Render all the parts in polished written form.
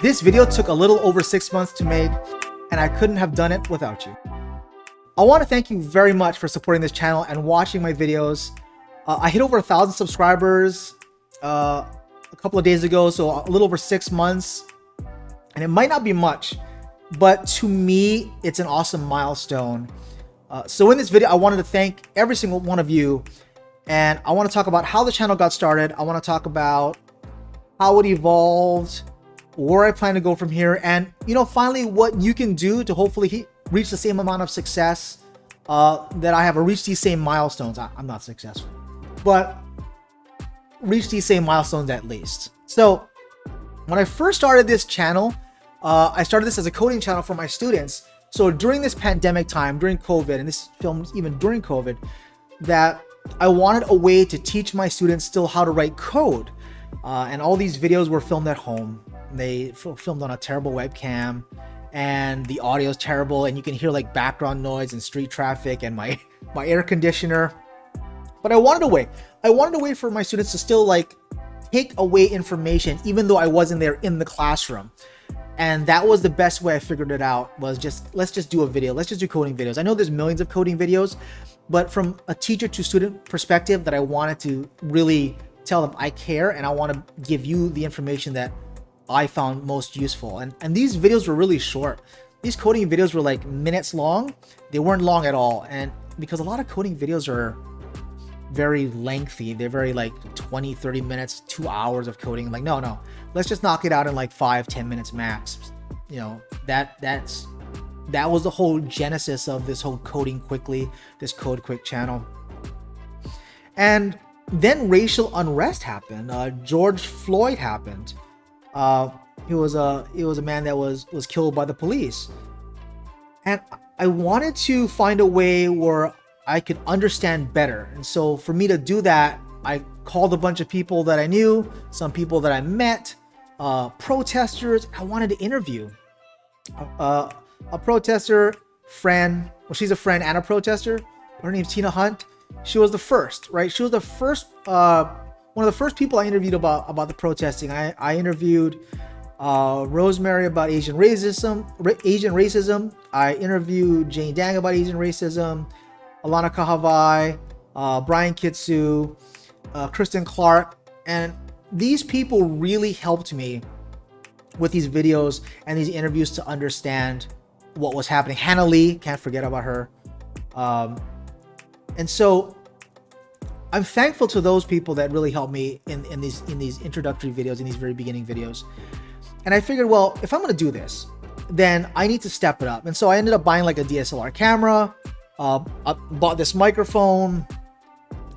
This video took a little over 6 months to make, and I couldn't have done it without you. I want to thank you very much for supporting this channel and watching my videos. I hit over 1,000 subscribers a couple of days ago, so a little over 6 months. And it might not be much, but to me, it's an awesome milestone. So in this video, I wanted to thank every single one of you. And I want to talk about how the channel got started. I want to talk about how it evolved, where I plan to go from here, and finally what you can do to hopefully reach the same amount of success that I have, or reach these same milestones. I'm not successful, but reach these same milestones at least. So when I first started this channel, I started this as a coding channel for my students. So during this pandemic time, during COVID, and this filmed even during COVID, that I wanted a way to teach my students still how to write code. And all these videos were filmed at home. They filmed on a terrible webcam, and the audio is terrible, and you can hear like background noise and street traffic and my air conditioner. But I wanted a way. I wanted a way for my students to still like take away information, even though I wasn't there in the classroom. And that was the best way I figured it out, was let's just do a video. Let's just do coding videos. I know there's millions of coding videos, but from a teacher to student perspective, that I wanted to really tell them I care, and I want to give you the information that I found most useful. And these videos were really short. These coding videos were like minutes long. They weren't long at all. And because a lot of coding videos are very lengthy, they're very like 20, 30 minutes, 2 hours of coding. Like, no, let's just knock it out in like 5-10 minutes max. That was the whole genesis of this whole coding quickly, this code quick channel. And then racial unrest happened. George Floyd happened. He was a man that was killed by the police, and I wanted to find a way where I could understand better. And so for me to do that, I called a bunch of people that I knew, some people that I met, protesters. I wanted to interview a protester friend. Well, she's a friend and a protester. Her name's Tina Hunt. She was the first, right? She was the first, one of the first people I interviewed about the protesting. I interviewed Rosemary about Asian racism. I interviewed Jane Dang about Asian racism. Alana Bryan, Kristin Clark, and these people really helped me with these videos and these interviews to understand what was happening. Hana, can't forget about her. And so I'm thankful to those people that really helped me in these introductory videos, in these very beginning videos. And I figured, well, if I'm going to do this, then I need to step it up. And so I ended up buying like a DSLR camera. I bought this microphone.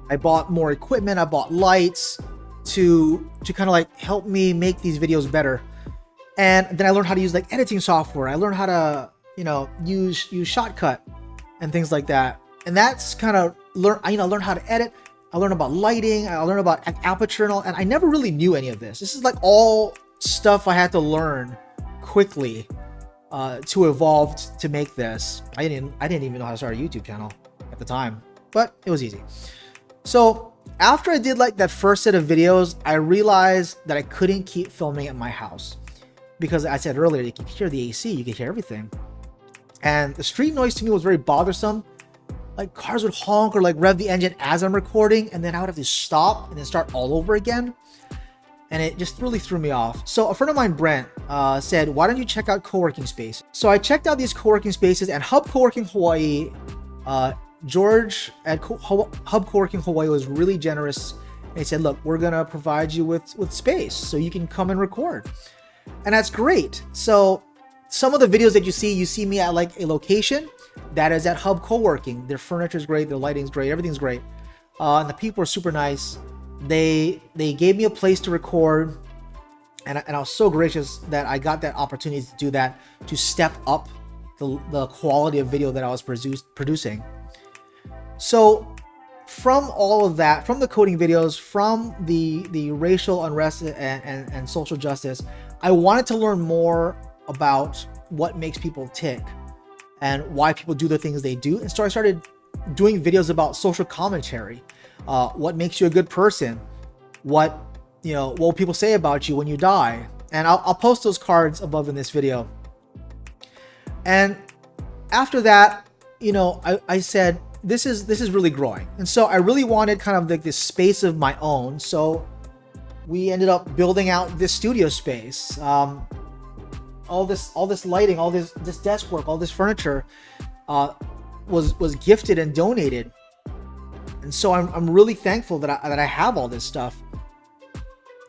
I bought more equipment. I bought lights to kind of like help me make these videos better. And then I learned how to use like editing software. I learned how to, use Shotcut and things like that. And that's kind of learn how to edit. I learned about lighting. I learned about aperture and I never really knew any of this. This is like all stuff I had to learn quickly to evolve to make this. I didn't even know how to start a YouTube channel at the time, but it was easy. So after I did like that first set of videos, I realized that I couldn't keep filming at my house because I said earlier, you can hear the AC, you can hear everything. And the street noise to me was very bothersome. Like cars would honk or like rev the engine as I'm recording, and then I would have to stop and then start all over again. And it just really threw me off. So a friend of mine, Brent, said, why don't you check out co-working space? So I checked out these co-working spaces, and Hub Coworking Hawaii, George at Hub Coworking Hawaii was really generous. And he said, look, we're gonna provide you with space so you can come and record. And that's great. So some of the videos that you see me at like a location that is at Hub Coworking. Their furniture is great, their lighting's great, everything's great. And the people are super nice. They gave me a place to record, and I was so gracious that I got that opportunity to do that, to step up the quality of video that I was producing. So from all of that, from the coding videos, from the racial unrest and social justice, I wanted to learn more about what makes people tick and why people do the things they do. And so I started doing videos about social commentary, what makes you a good person, what will people say about you when you die, And I'll post those cards above in this video. And after that, you know, I said, this is really growing. And so I really wanted kind of like this space of my own. So we ended up building out this studio space. All this lighting, all this desk work, all this furniture was gifted and donated. And so I'm really thankful that I have all this stuff.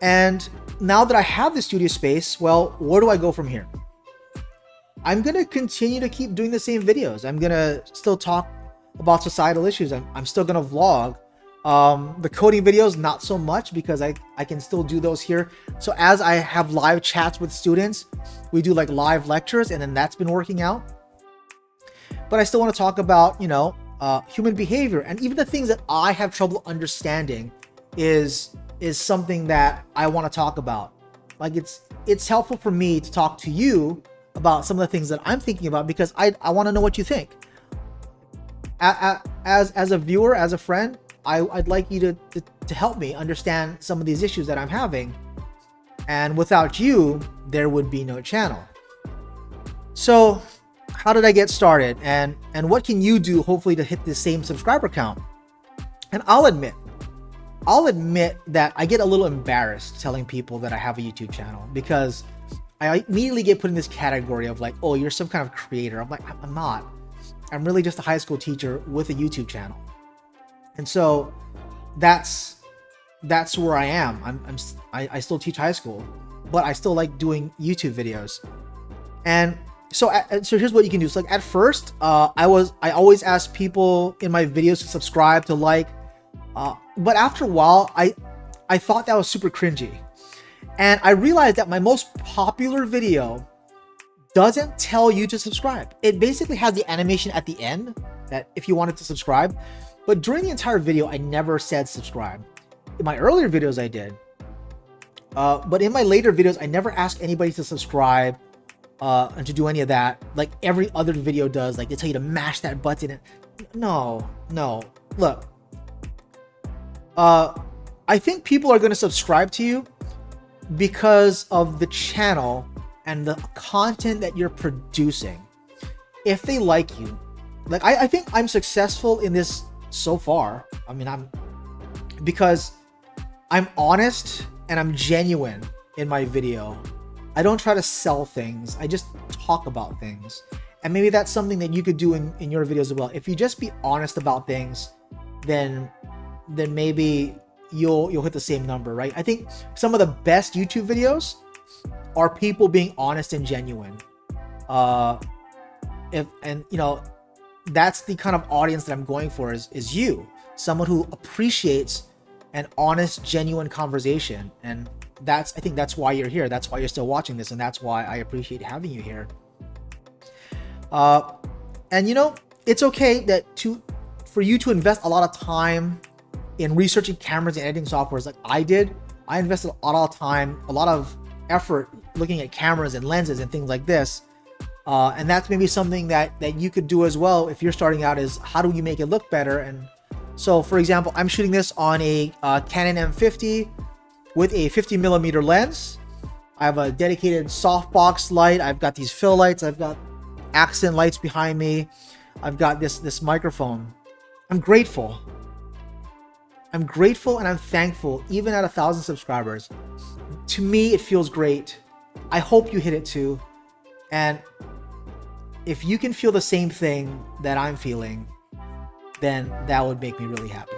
And now that I have the studio space, well, where do I go from here? I'm gonna continue to keep doing the same videos. I'm gonna still talk about societal issues. I'm still gonna vlog. The coding videos, not so much, because I can still do those here. So as I have live chats with students, we do like live lectures, and then that's been working out. But I still want to talk about, you know, human behavior, and even the things that I have trouble understanding is something that I want to talk about. Like it's helpful for me to talk to you about some of the things that I'm thinking about, because I want to know what you think. As a viewer, as a friend, I'd like you to help me understand some of these issues that I'm having. And without you, there would be no channel. So how did I get started? And what can you do, hopefully, to hit the same subscriber count? And I'll admit that I get a little embarrassed telling people that I have a YouTube channel, because I immediately get put in this category of like, oh, you're some kind of creator. I'm like, I'm not. I'm really just a high school teacher with a YouTube channel. And so that's where I am. I still teach high school, but I still like doing YouTube videos. And so here's what you can do. So like at first, I always ask people in my videos to subscribe, to like, but after a while, I thought that was super cringy. And I realized that my most popular video doesn't tell you to subscribe. It basically has the animation at the end that if you wanted to subscribe, but during the entire video, I never said subscribe. In my earlier videos, I did. But in my later videos, I never asked anybody to subscribe and to do any of that. Like every other video does, like they tell you to mash that button. No. Look, I think people are going to subscribe to you because of the channel and the content that you're producing. If they like you, like I think I'm successful in this so far. I mean, because I'm honest and I'm genuine in my video. I don't try to sell things. I just talk about things. And maybe that's something that you could do in your videos as well. If you just be honest about things, then maybe you'll hit the same number, right? I think some of the best YouTube videos are people being honest and genuine. You know, that's the kind of audience that I'm going for is you, someone who appreciates an honest, genuine conversation. And I think that's why you're here. That's why you're still watching this. And that's why I appreciate having you here. And you know, it's okay for you to invest a lot of time in researching cameras and editing softwares like I did. I invested a lot of time, a lot of effort looking at cameras and lenses and things like this. And that's maybe something that you could do as well if you're starting out, is how do you make it look better? And so, for example, I'm shooting this on a Canon M50 with a 50mm lens. I have a dedicated softbox light. I've got these fill lights. I've got accent lights behind me. I've got this microphone. I'm grateful and I'm thankful, even at 1,000 subscribers. To me, it feels great. I hope you hit it too. And if you can feel the same thing that I'm feeling, then that would make me really happy.